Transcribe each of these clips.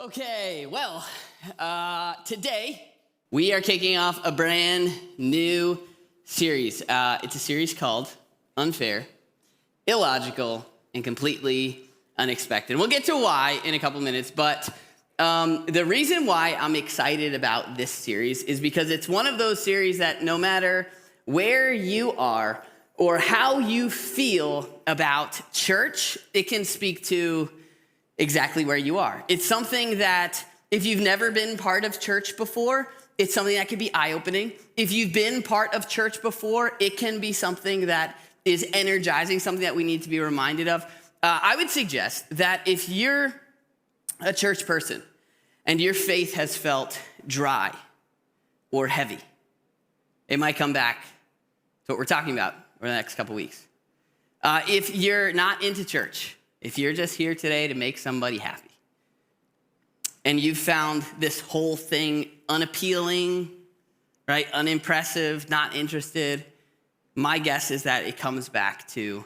Okay, well, today we are kicking off a brand new series. It's a series called Unfair, Illogical, and Completely Unexpected. We'll get to why in a couple minutes, but the reason why I'm excited about this series is because it's one of those series that no matter where you are or how you feel about church, it can speak to exactly where you are. It's something that if you've never been part of church before, it's something that can be eye-opening. If you've been part of church before, it can be something that is energizing, something that we need to be reminded of. I would suggest that if you're a church person and your faith has felt dry or heavy, it might come back to what we're talking about over the next couple weeks. If you're not into church, if you're just here today to make somebody happy, and you've found this whole thing unappealing, right, unimpressive, not interested, my guess is that it comes back to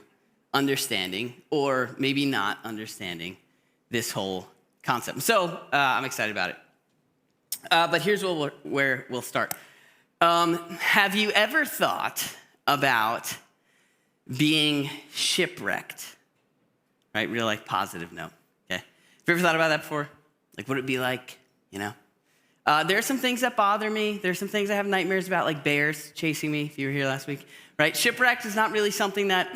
understanding, or maybe not understanding, this whole concept. So I'm excited about it. But here's where we'll start. Have you ever thought about being shipwrecked? Right, real positive note, okay? Have you ever thought about that before? Like, what it'd be like, you know? There are some things that bother me. There's some things I have nightmares about, like bears chasing me, if you were here last week, right? Shipwrecked is not really something that,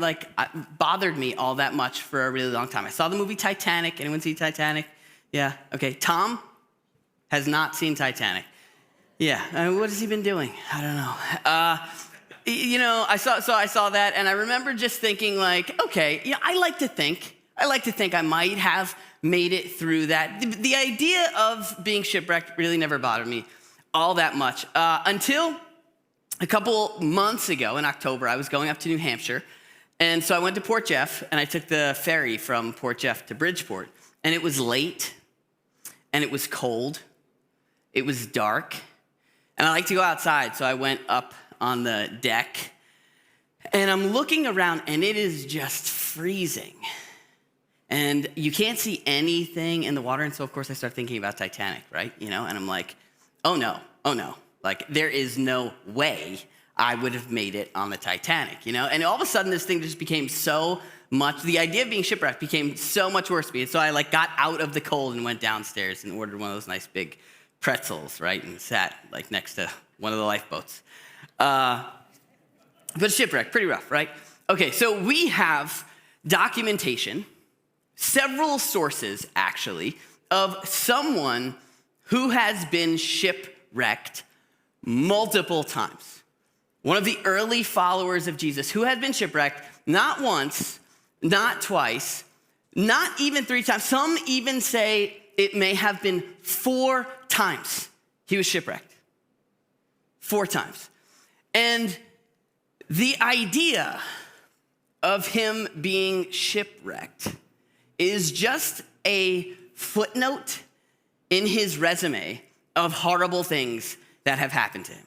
bothered me all that much for a really long time. I saw the movie Titanic. Anyone see Titanic? Yeah, okay. Tom has not seen Titanic. Yeah, what has he been doing? I don't know. I saw that, and I remember just thinking, okay, I like to think I might have made it through that. The idea of being shipwrecked really never bothered me all that much until a couple months ago in October. I was going up to New Hampshire, and so I went to Port Jeff, and I took the ferry from Port Jeff to Bridgeport, and it was late, and it was cold, it was dark, and I like to go outside, so I went up on the deck, and I'm looking around, and it is just freezing. And you can't see anything in the water. And so, of course, I start thinking about Titanic, right? And I'm like, oh, no. There is no way I would have made it on the Titanic, And all of a sudden, this thing just became so much, the idea of being shipwrecked became so much worse to me. And so I, got out of the cold and went downstairs and ordered one of those nice big pretzels, right? And sat, next to one of the lifeboats. But shipwreck, pretty rough, right? Okay, so we have documentation, several sources, actually, of someone who has been shipwrecked multiple times. One of the early followers of Jesus who had been shipwrecked not once, not twice, not even 3 times. Some even say it may have been 4 times he was shipwrecked. 4 times. And the idea of him being shipwrecked is just a footnote in his resume of horrible things that have happened to him,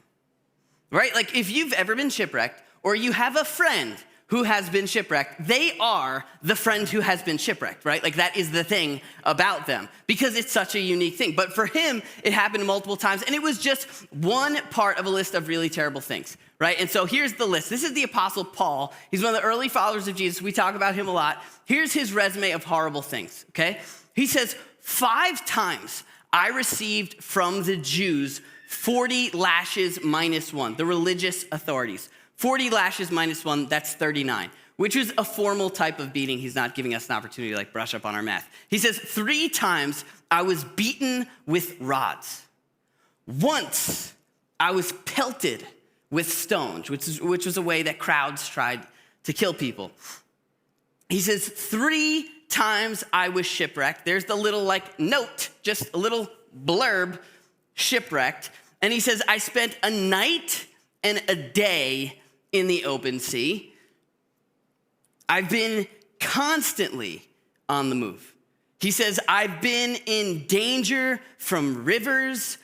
right? If you've ever been shipwrecked or you have a friend who has been shipwrecked, they are the friend who has been shipwrecked, right? That is the thing about them because it's such a unique thing. But for him, it happened multiple times, and it was just one part of a list of really terrible things, right? And so here's the list. This is the Apostle Paul. He's one of the early followers of Jesus. We talk about him a lot. Here's his resume of horrible things, okay? He says, 5 times I received from the Jews 40 lashes minus 1, the religious authorities. 40 lashes minus 1, that's 39, which is a formal type of beating. He's not giving us an opportunity to brush up on our math. He says, 3 times I was beaten with rods. Once I was pelted with stones, which was a way that crowds tried to kill people. He says, 3 times I was shipwrecked. There's the little note, just a little blurb, shipwrecked. And he says, I spent a night and a day in the open sea. I've been constantly on the move. He says, I've been in danger from rivers,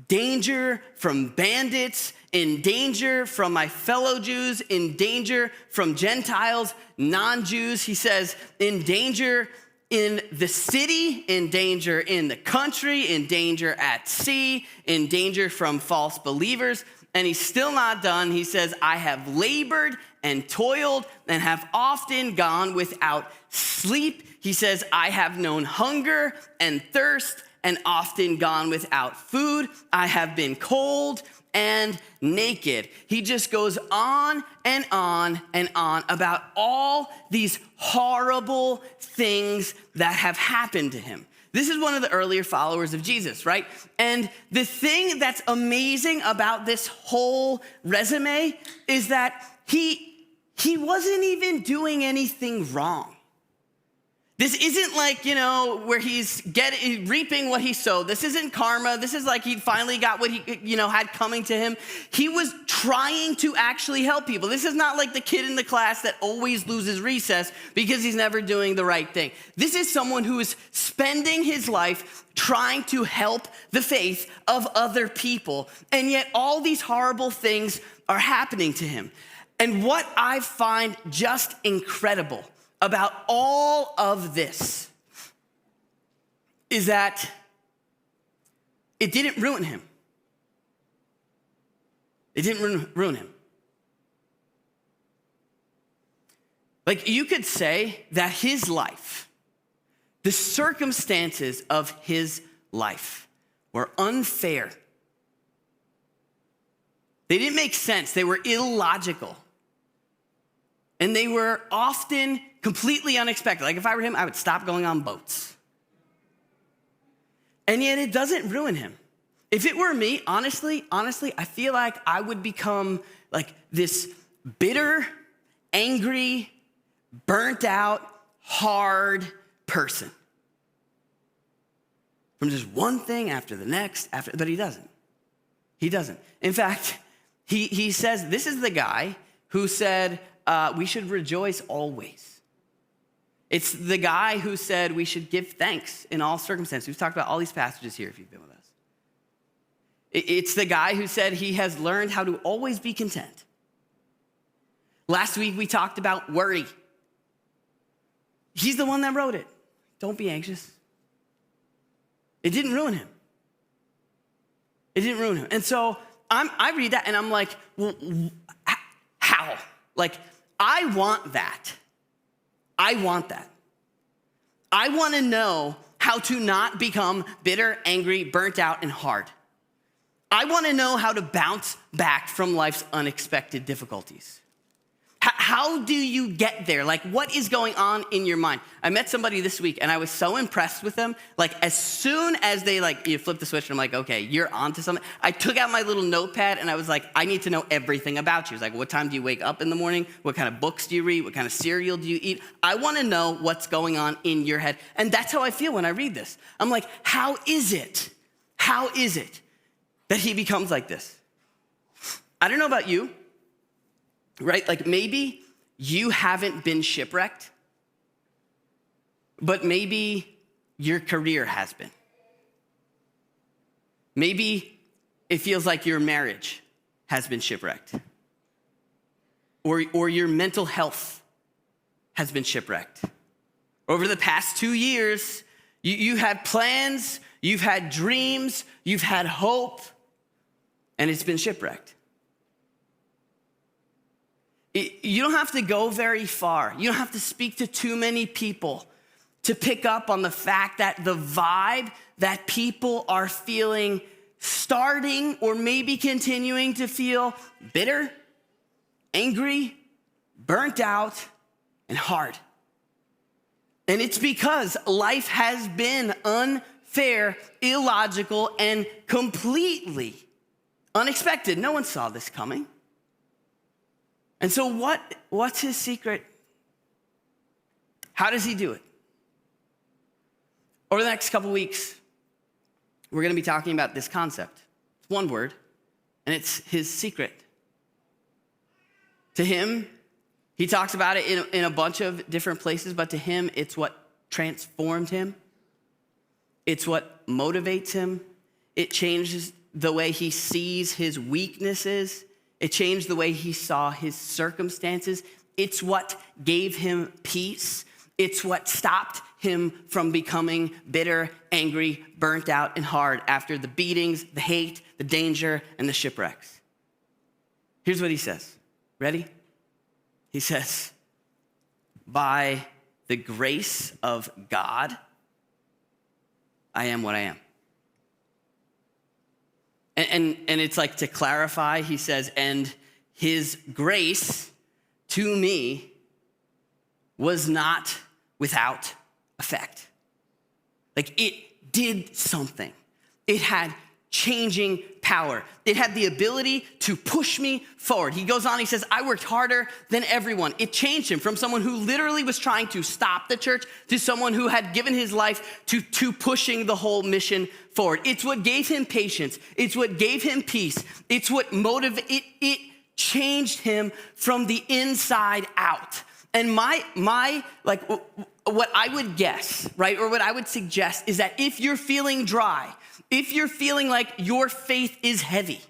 danger from bandits, in danger from my fellow Jews, in danger from Gentiles, non-Jews. He says, in danger in the city, in danger in the country, in danger at sea, in danger from false believers. And he's still not done. He says, I have labored and toiled and have often gone without sleep. He says, I have known hunger and thirst and often gone without food. I have been cold and naked. He just goes on and on and on about all these horrible things that have happened to him. This is one of the earlier followers of Jesus, right? And the thing that's amazing about this whole resume is that he wasn't even doing anything wrong. This isn't like, where he's reaping what he sowed. This isn't karma. This is like he finally got what he, had coming to him. He was trying to actually help people. This is not like the kid in the class that always loses recess because he's never doing the right thing. This is someone who is spending his life trying to help the faith of other people. And yet all these horrible things are happening to him. And what I find just incredible about all of this is that it didn't ruin him. It didn't ruin him. Like, you could say that his life, the circumstances of his life were unfair. They didn't make sense. They were illogical. And they were often completely unexpected. Like, if I were him, I would stop going on boats. And yet it doesn't ruin him. If it were me, honestly, I feel like I would become like this bitter, angry, burnt out, hard person. From just one thing after the next, but he doesn't. He doesn't. In fact, he says, this is the guy who said, we should rejoice always. It's the guy who said we should give thanks in all circumstances. We've talked about all these passages here if you've been with us. It's the guy who said he has learned how to always be content. Last week we talked about worry. He's the one that wrote it. Don't be anxious. It didn't ruin him. It didn't ruin him. And so I read that and I'm like, well, how? Like, I want that. I want that. I want to know how to not become bitter, angry, burnt out, and hard. I want to know how to bounce back from life's unexpected difficulties. How do you get there? Like, what is going on in your mind? I met somebody this week, and I was so impressed with them. Like, as soon as they, flip the switch, and I'm like, okay, you're onto something. I took out my little notepad, and I was like, I need to know everything about you. It's like, what time do you wake up in the morning? What kind of books do you read? What kind of cereal do you eat? I want to know what's going on in your head. And that's how I feel when I read this. I'm like, how is it that he becomes like this? I don't know about you. Right? Like, maybe you haven't been shipwrecked, but maybe your career has been. Maybe it feels like your marriage has been shipwrecked, or your mental health has been shipwrecked. Over the past 2 years, you had plans, you've had dreams, you've had hope, and it's been shipwrecked. You don't have to go very far. You don't have to speak to too many people to pick up on the fact that the vibe that people are feeling, starting or maybe continuing to feel bitter, angry, burnt out, and hard. And it's because life has been unfair, illogical, and completely unexpected. No one saw this coming. And so what's his secret? How does he do it? Over the next couple weeks, we're going to be talking about this concept. It's one word, and it's his secret. To him, he talks about it in a bunch of different places, but to him, it's what transformed him. It's what motivates him. It changes the way he sees his weaknesses. It changed the way he saw his circumstances. It's what gave him peace. It's what stopped him from becoming bitter, angry, burnt out, and hard after the beatings, the hate, the danger, and the shipwrecks. Here's what he says. Ready? He says, by the grace of God, I am what I am. And it's like, to clarify, he says, and his grace to me was not without effect. Like, it did something. It had changing power. It had the ability to push me forward. He goes on, he says, I worked harder than everyone. It changed him from someone who literally was trying to stop the church to someone who had given his life to pushing the whole mission forward. It's what gave him patience. It's what gave him peace. It's what it changed him from the inside out. And my what I would guess, right, or what I would suggest is that if you're feeling dry, if you're feeling like your faith is heavy,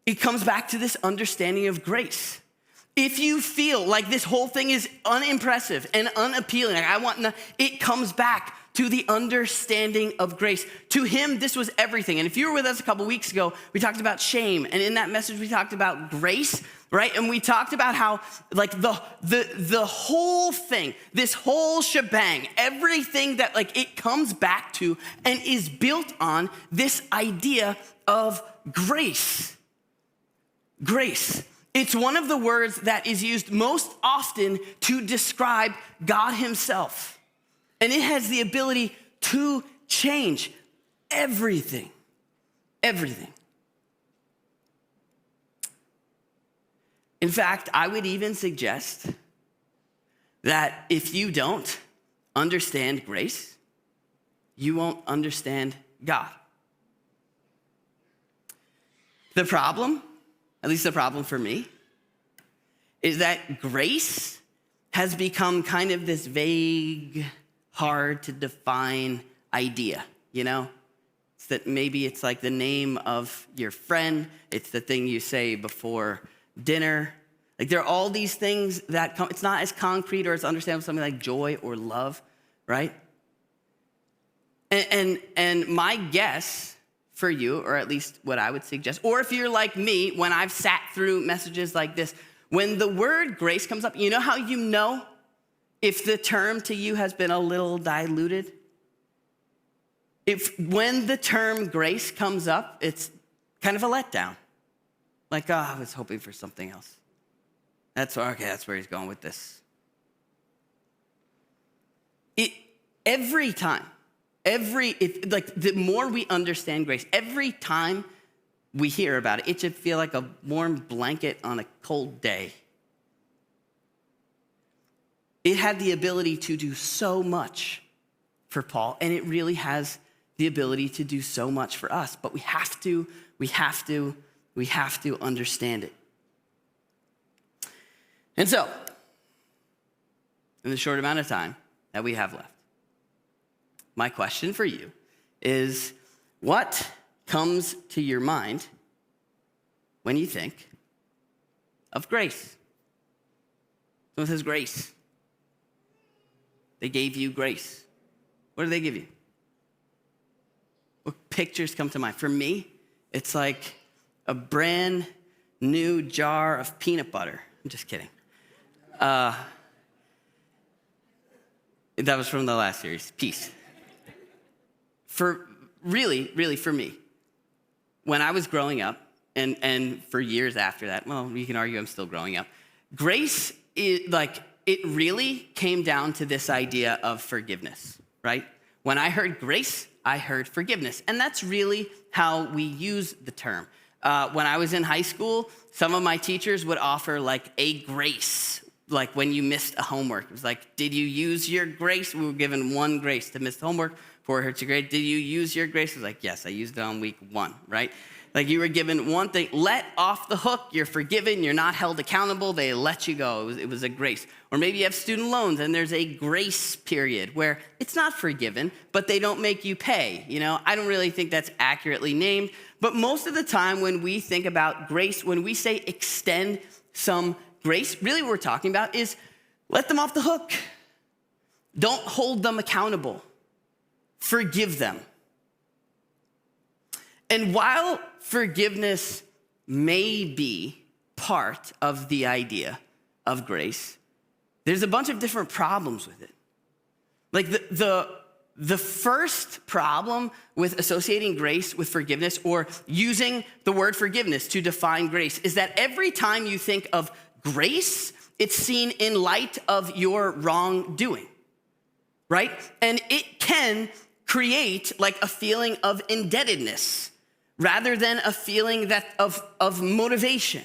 it comes back to this understanding of grace. If you feel like this whole thing is unimpressive and unappealing, it comes back to the understanding of grace. To him, this was everything. And if you were with us a couple weeks ago, we talked about shame. And in that message, we talked about grace, right? And we talked about how like the whole thing, this whole shebang, everything that like it comes back to and is built on this idea of grace. Grace. It's one of the words that is used most often to describe God himself. And it has the ability to change everything. Everything. In fact, I would even suggest that if you don't understand grace, you won't understand God. The problem, at least the problem for me, is that grace has become kind of this vague, hard to define idea, you know? It's that maybe it's like the name of your friend. It's the thing you say before dinner. Like there are all these things that come, it's not as concrete or as understandable as something like joy or love, right? And my guess for you, or at least what I would suggest, or if you're like me, when I've sat through messages like this, when the word grace comes up, you know how you know if the term to you has been a little diluted? When the term grace comes up, it's kind of a letdown. Like, I was hoping for something else. That's where he's going with this. Every time, the more we understand grace, every time we hear about it, it should feel like a warm blanket on a cold day. It had the ability to do so much for Paul, and it really has the ability to do so much for us, but we have to understand it. And so, in the short amount of time that we have left, my question for you is, what comes to your mind when you think of grace? Someone says grace. They gave you grace. What did they give you? What pictures come to mind? For me, it's like a brand new jar of peanut butter. I'm just kidding. That was from the last series, Peace. For really for me, when I was growing up, and for years after that, well, you can argue I'm still growing up, grace is like, it really came down to this idea of forgiveness, right? When I heard grace, I heard forgiveness. And that's really how we use the term. When I was in high school, some of my teachers would offer like a grace, like when you missed a homework. It was like, did you use your grace? We were given one grace to miss the homework before it hurt your grade. Did you use your grace? I was like, yes, I used it on week 1, right? Like you were given one thing, let off the hook, you're forgiven, you're not held accountable, they let you go. It was a grace. Or maybe you have student loans and there's a grace period where it's not forgiven, but they don't make you pay. You know, I don't really think that's accurately named, but most of the time when we think about grace, when we say extend some grace, really what we're talking about is let them off the hook. Don't hold them accountable. Forgive them. And while forgiveness may be part of the idea of grace, there's a bunch of different problems with it. Like the first problem with associating grace with forgiveness, or using the word forgiveness to define grace, is that every time you think of grace, it's seen in light of your wrongdoing, right? And it can create like a feeling of indebtedness rather than a feeling of motivation.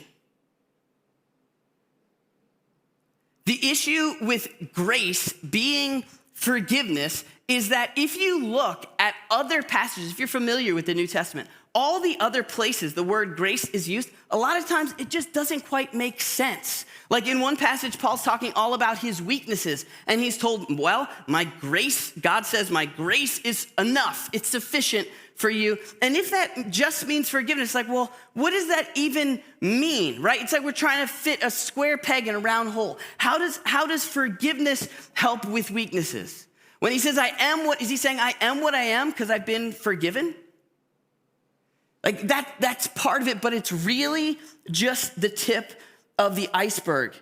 The issue with grace being forgiveness is that if you look at other passages, if you're familiar with the New Testament, all the other places the word grace is used, a lot of times it just doesn't quite make sense. Like in one passage, Paul's talking all about his weaknesses, and he's told, well, my grace, God says, my grace is enough. It's sufficient for you. And if that just means forgiveness, like, well, what does that even mean, right? It's like we're trying to fit a square peg in a round hole. How does forgiveness help with weaknesses? When he says, is he saying I am what I am because I've been forgiven? Like that's part of it, but it's really just the tip of the iceberg.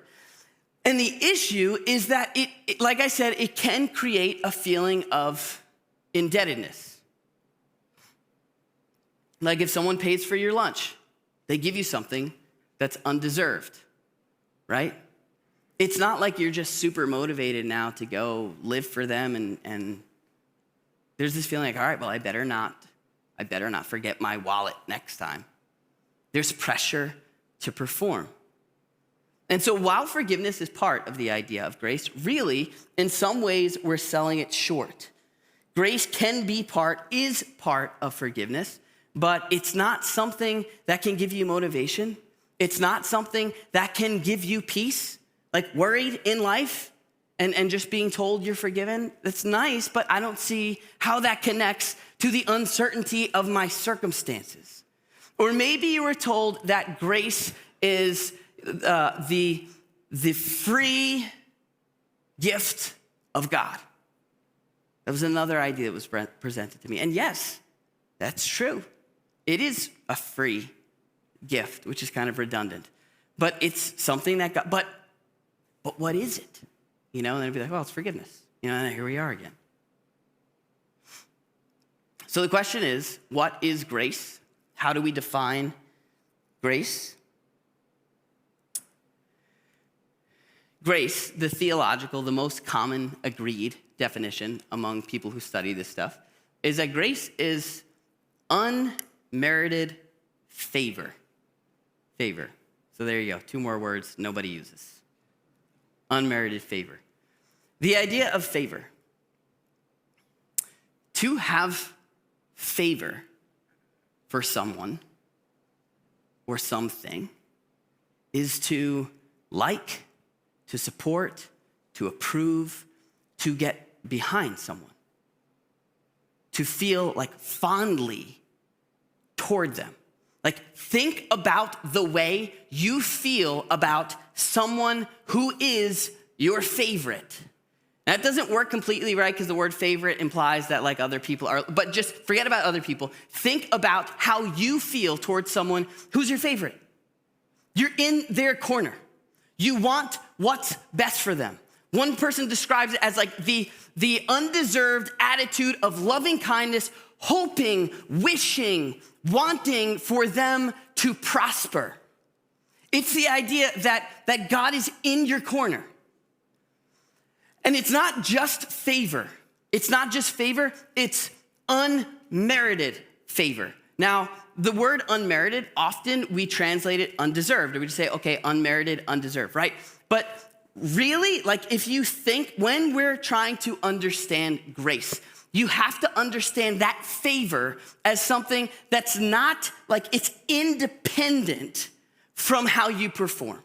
And the issue is that it, like I said, it can create a feeling of indebtedness. Like if someone pays for your lunch, they give you something that's undeserved, right? It's not like you're just super motivated now to go live for them, and there's this feeling like, all right, well, I better not forget my wallet next time. There's pressure to perform. And so while forgiveness is part of the idea of grace, really, in some ways, we're selling it short. Grace is part of forgiveness, but it's not something that can give you motivation. It's not something that can give you peace. Like worried in life and just being told you're forgiven, that's nice, but I don't see how that connects to the uncertainty of my circumstances. Or maybe you were told that grace is the free gift of God. That was another idea that was presented to me. And yes, that's true. It is a free gift, which is kind of redundant. But it's something that God, but what is it? And then it'd be like, well, it's forgiveness. And here we are again. So the question is, what is grace? How do we define grace? Grace, the theological, the most common agreed definition among people who study this stuff, is that grace is unmerited favor. Favor. So there you go. 2 more words nobody uses. Unmerited favor. The idea of favor. To have favor for someone or something is to like, to support, to approve, to get behind someone, to feel like fondly toward them. Like think about the way you feel about someone who is your favorite. That doesn't work completely, right? Because the word favorite implies that like other people are, but just forget about other people. Think about how you feel towards someone who's your favorite. You're in their corner. You want what's best for them. One person describes it as like the undeserved attitude of loving kindness, hoping, wishing, wanting for them to prosper. It's the idea that God is in your corner. And it's not just favor. It's not just favor, it's unmerited favor. Now, the word unmerited, often we translate it undeserved, or we just say, okay, unmerited, undeserved, right? But really, like if you think, when we're trying to understand grace, you have to understand that favor as something that's not like it's independent from how you perform.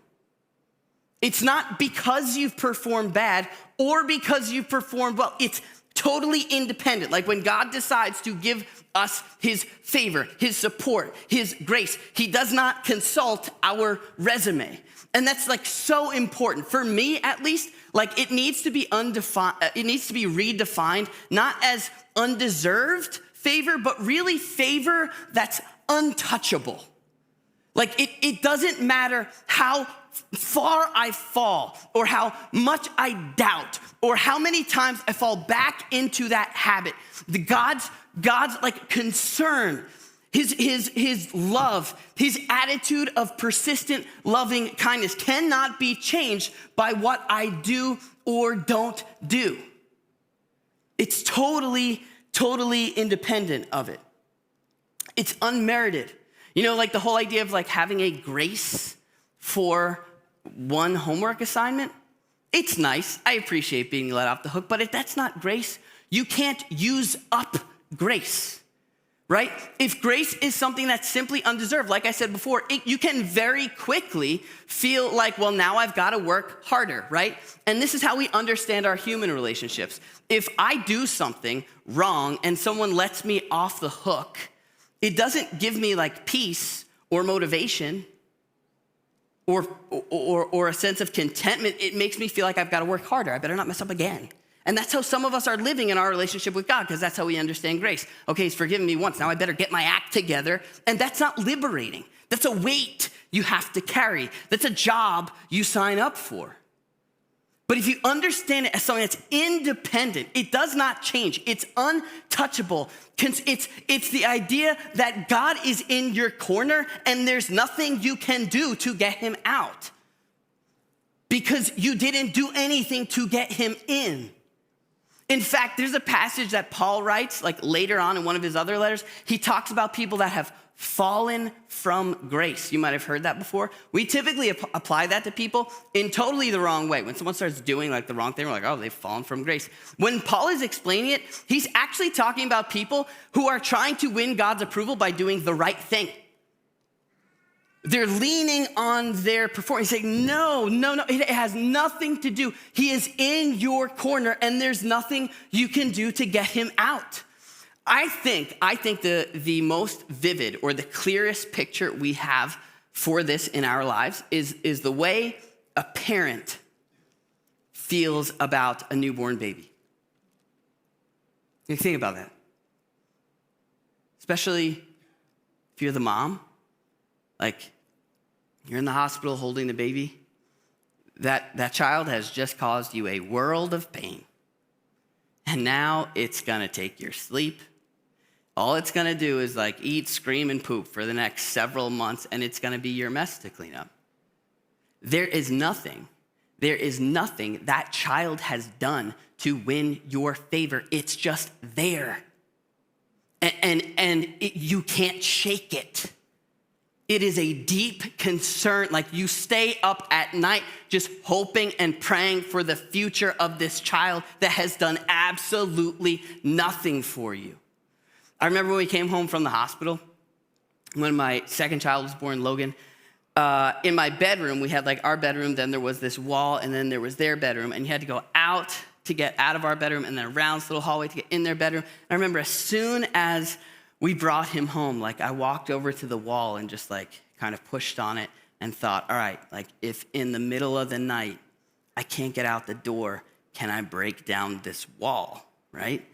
It's not because you've performed bad or because you've performed well. It's Totally independent. Like when God decides to give us his favor, his support, his grace, he does not consult our resume. And that's like so important. For me, at least, like it needs to be redefined, not as undeserved favor, but really favor that's untouchable. Like it doesn't matter how far I fall or how much I doubt or how many times I fall back into that habit. God's like concern, his love, his attitude of persistent loving kindness cannot be changed by what I do or don't do. It's totally independent of it. It's unmerited. You know, like the whole idea of like having a grace for one homework assignment, it's nice. I appreciate being let off the hook, but if that's not grace, you can't use up grace, right? If grace is something that's simply undeserved, like I said before, you can very quickly feel like, well, now I've got to work harder, right? And this is how we understand our human relationships. If I do something wrong and someone lets me off the hook, it doesn't give me like peace or motivation or a sense of contentment. It makes me feel like I've got to work harder. I better not mess up again. And that's how some of us are living in our relationship with God, because that's how we understand grace. Okay, he's forgiven me once. Now I better get my act together. And that's not liberating. That's a weight you have to carry. That's a job you sign up for. But if you understand it as something that's independent, it does not change. It's untouchable. It's the idea that God is in your corner and there's nothing you can do to get him out because you didn't do anything to get him in. In fact, there's a passage that Paul writes, like later on in one of his other letters. He talks about people that have fallen from grace. You might have heard that before. We typically apply that to people in totally the wrong way. When someone starts doing like the wrong thing, we're like, oh, they've fallen from grace. When Paul is explaining it, he's actually talking about people who are trying to win God's approval by doing the right thing. They're leaning on their performance. He's saying, no, it has nothing to do. He is in your corner and there's nothing you can do to get him out. I think the most vivid or the clearest picture we have for this in our lives is the way a parent feels about a newborn baby. You think about that. Especially if you're the mom, like you're in the hospital holding the baby. That child has just caused you a world of pain. And now it's gonna take your sleep. All it's gonna do is like eat, scream, and poop for the next several months, and it's gonna be your mess to clean up. There is nothing that child has done to win your favor. It's just there. And you can't shake it. It is a deep concern, like you stay up at night just hoping and praying for the future of this child that has done absolutely nothing for you. I remember when we came home from the hospital, when my second child was born, Logan, in my bedroom, we had like our bedroom, then there was this wall, and then there was their bedroom, and you had to go out to get out of our bedroom, and then around this little hallway to get in their bedroom. And I remember as soon as we brought him home, like I walked over to the wall and just like kind of pushed on it and thought, all right, like if in the middle of the night I can't get out the door, can I break down this wall, right?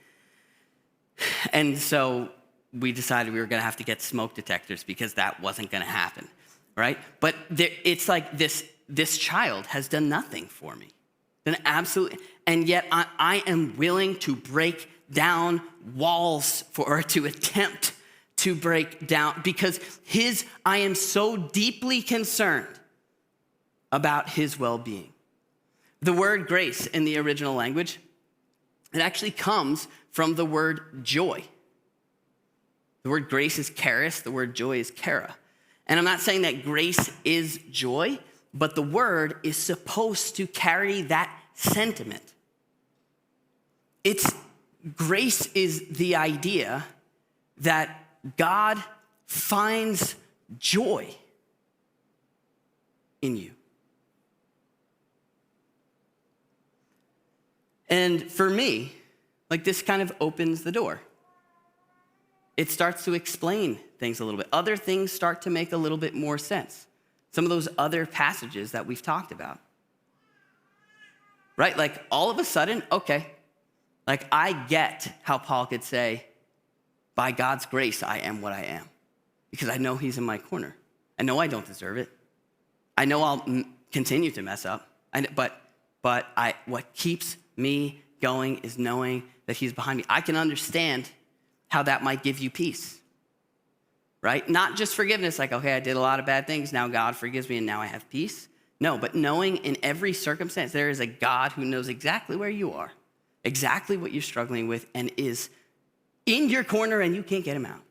And so we decided we were gonna have to get smoke detectors because that wasn't gonna happen, right? But it's like this child has done nothing for me, done absolutely, and yet I am willing to break down walls or to attempt to break down because I am so deeply concerned about his well-being. The word grace in the original language, it actually comes from the word joy. The word grace is charis, the word joy is chara. And I'm not saying that grace is joy, but the word is supposed to carry that sentiment. Grace is the idea that God finds joy in you. And for me, like this kind of opens the door. It starts to explain things a little bit. Other things start to make a little bit more sense. Some of those other passages that we've talked about. Right? Like all of a sudden, okay, like I get how Paul could say, by God's grace, I am what I am. Because I know he's in my corner. I know I don't deserve it. I know I'll continue to mess up. But what keeps me going is knowing that he's behind me. I can understand how that might give you peace, right? Not just forgiveness, like, okay, I did a lot of bad things. Now God forgives me and now I have peace. No, but knowing in every circumstance, there is a God who knows exactly where you are, exactly what you're struggling with, and is in your corner and you can't get him out.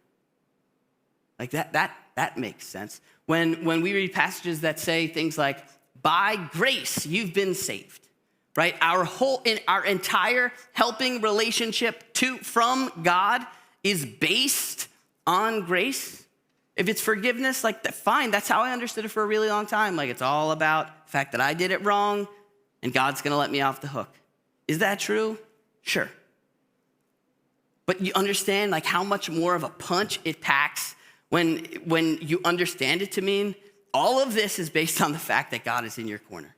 Like that makes sense. When we read passages that say things like, by grace, you've been saved, right? Our entire helping relationship from God is based on grace. If it's forgiveness, like fine, that's how I understood it for a really long time. Like it's all about the fact that I did it wrong and God's gonna let me off the hook. Is that true? Sure. But you understand like how much more of a punch it packs when you understand it to mean all of this is based on the fact that God is in your corner.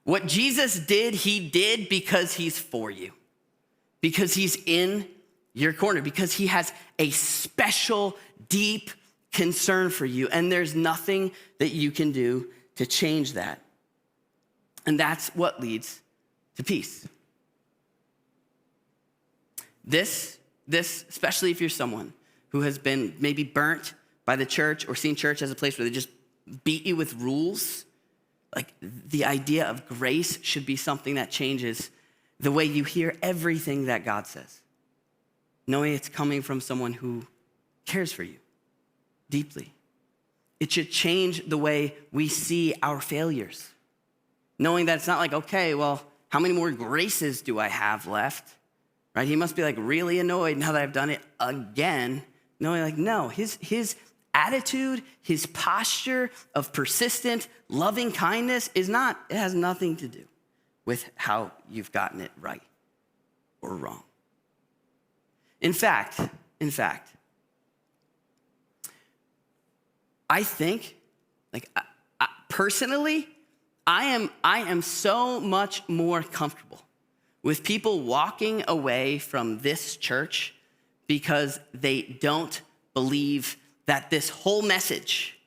What Jesus did, he did because he's for you, because he's in your corner, because he has a special, deep concern for you, and there's nothing that you can do to change that. And that's what leads to peace. This, especially if you're someone who has been maybe burnt by the church or seen church as a place where they just beat you with rules, like the idea of grace should be something that changes the way you hear everything that God says. Knowing it's coming from someone who cares for you deeply. It should change the way we see our failures. Knowing that it's not like, okay, well, how many more graces do I have left? Right? He must be like really annoyed now that I've done it again. Knowing like, no, his attitude, his posture of persistent, loving kindness it has nothing to do with how you've gotten it right or wrong. In fact, I think, like personally, I am so much more comfortable with people walking away from this church because they don't believe that this whole message,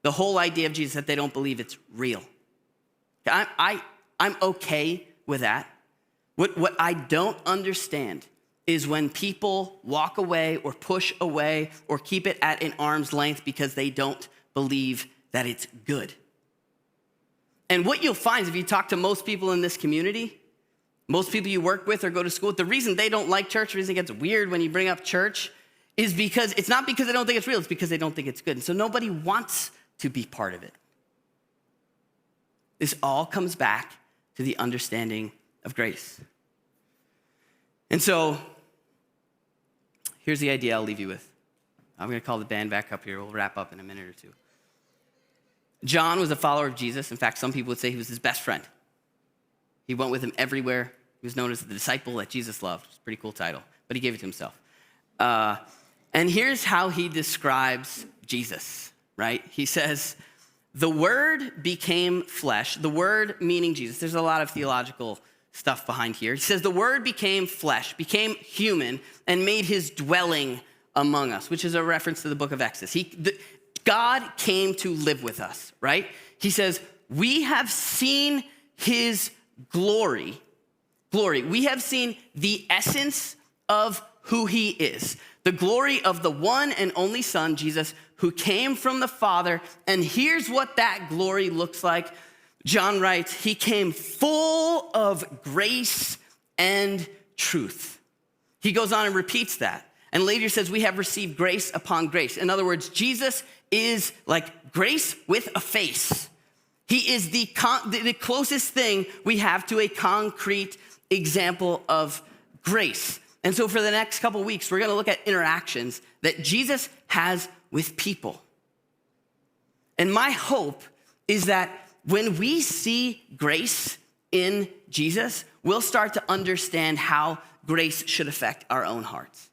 the whole idea of Jesus, that they don't believe it's real. I'm okay with that. What I don't understand is when people walk away or push away or keep it at an arm's length because they don't believe that it's good. And what you'll find is if you talk to most people in this community, most people you work with or go to school with, the reason they don't like church, the reason it gets weird when you bring up church is because it's not because they don't think it's real, it's because they don't think it's good. And so nobody wants to be part of it. This all comes back to the understanding of grace. And so here's the idea I'll leave you with. I'm going to call the band back up here. We'll wrap up in a minute or two. John was a follower of Jesus. In fact, some people would say he was his best friend. He went with him everywhere. He was known as the disciple that Jesus loved. It's a pretty cool title, but he gave it to himself. And here's how he describes Jesus, right? He says, the Word became flesh. The Word meaning Jesus. There's a lot of theological stuff behind here. He says, the Word became flesh, became human, and made his dwelling among us, which is a reference to the book of Exodus. God came to live with us, right? He says, we have seen his glory. We have seen the essence of who he is. The glory of the one and only Son, Jesus, who came from the Father. And here's what that glory looks like. John writes, he came full of grace and truth. He goes on and repeats that. And later says, we have received grace upon grace. In other words, Jesus is like grace with a face. He is the closest thing we have to a concrete example of grace. And so for the next couple weeks, we're going to look at interactions that Jesus has with people. And my hope is that when we see grace in Jesus, we'll start to understand how grace should affect our own hearts.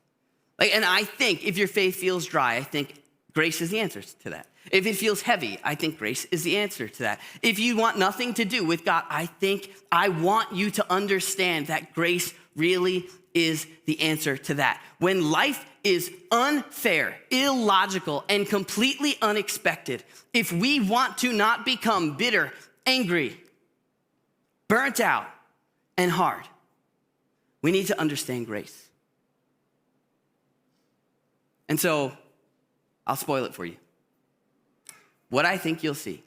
And I think if your faith feels dry, I think grace is the answer to that. If it feels heavy, I think grace is the answer to that. If you want nothing to do with God, I want you to understand that grace really is the answer to that. When life is unfair, illogical, and completely unexpected, if we want to not become bitter, angry, burnt out, and hard, we need to understand grace. And so, I'll spoil it for you. What I think you'll see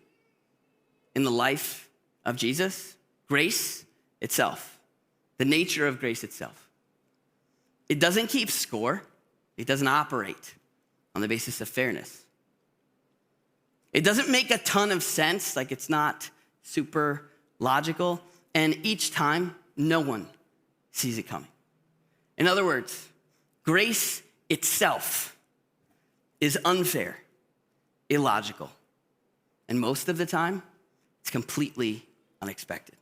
in the life of Jesus, grace itself, the nature of grace itself, it doesn't keep score. It doesn't operate on the basis of fairness. It doesn't make a ton of sense, like it's not super logical, and each time, no one sees it coming. In other words, grace itself is unfair, illogical, and most of the time, it's completely unexpected.